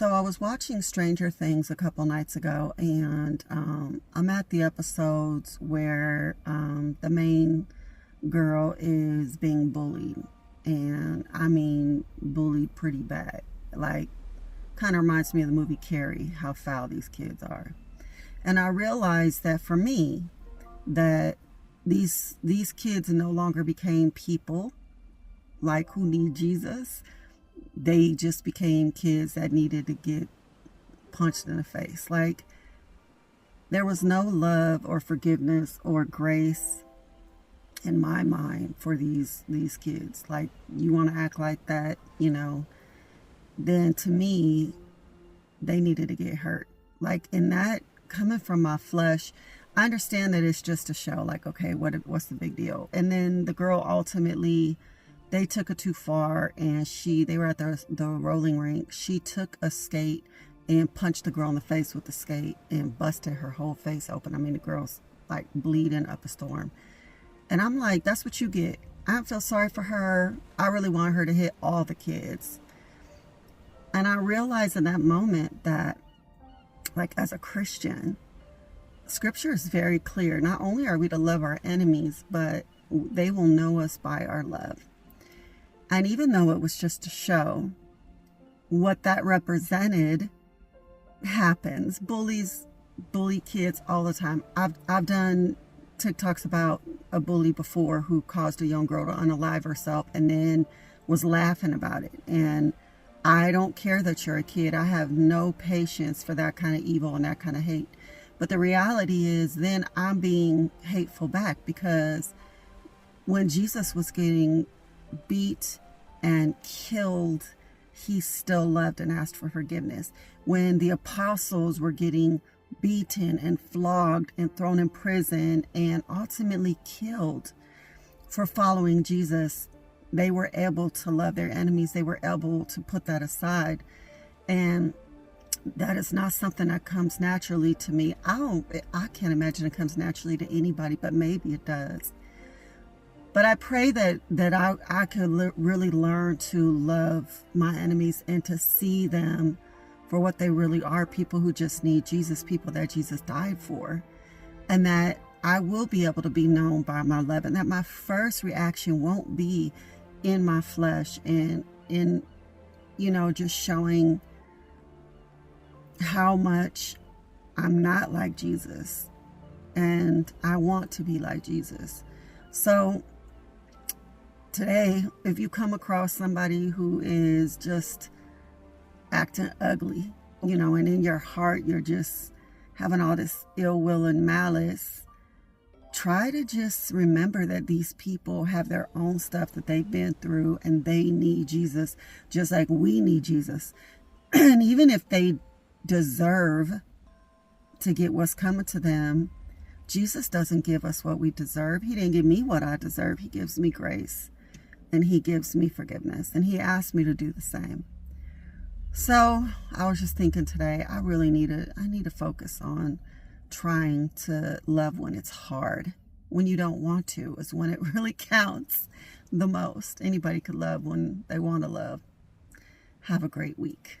So I was watching Stranger Things a couple nights ago, and I'm at the episodes where the main girl is being bullied, and I mean bullied pretty bad. Like, kind of reminds me of the movie Carrie, how foul these kids are. And I realized that for me, that these kids no longer became people like who need Jesus. They just became kids that needed to get punched in the face. Like, there was no love or forgiveness or grace in my mind for these kids. Like, you want to act like that, then to me, they needed to get hurt. Like, in that, coming from my flesh, I understand that it's just a show. Like, okay, what's the big deal? And then the girl ultimately, they took it too far, and they were at the rolling rink. She took a skate and punched the girl in the face with the skate and busted her whole face open. I mean, the girl's like bleeding up a storm. And I'm like, that's what you get. I feel sorry for her. I really want her to hit all the kids. And I realized in that moment that, like, as a Christian, Scripture is very clear. Not only are we to love our enemies, but they will know us by our love. And even though it was just a show, what that represented happens. Bullies bully kids all the time. I've done TikToks about a bully before who caused a young girl to unalive herself and then was laughing about it. And I don't care that you're a kid. I have no patience for that kind of evil and that kind of hate. But the reality is then I'm being hateful back, because when Jesus was getting beat and killed, he still loved and asked for forgiveness. When the apostles were getting beaten and flogged and thrown in prison and ultimately killed for following Jesus, they were able to love their enemies. They were able to put that aside. And that is not something that comes naturally to me. I can't imagine it comes naturally to anybody, but maybe it does. But I pray that I could really learn to love my enemies and to see them for what they really are, people who just need Jesus, people that Jesus died for. And that I will be able to be known by my love, and that my first reaction won't be in my flesh and in, just showing how much I'm not like Jesus. And I want to be like Jesus. So today, if you come across somebody who is just acting ugly, and in your heart you're just having all this ill will and malice, try to just remember that these people have their own stuff that they've been through, and they need Jesus just like we need Jesus. And even if they deserve to get what's coming to them, Jesus doesn't give us what we deserve. He didn't give me what I deserve. He gives me grace, and he gives me forgiveness, and he asked me to do the same. So I was just thinking today, I need to focus on trying to love when it's hard. When you don't want to is when it really counts the most. Anybody could love when they want to love. Have a great week.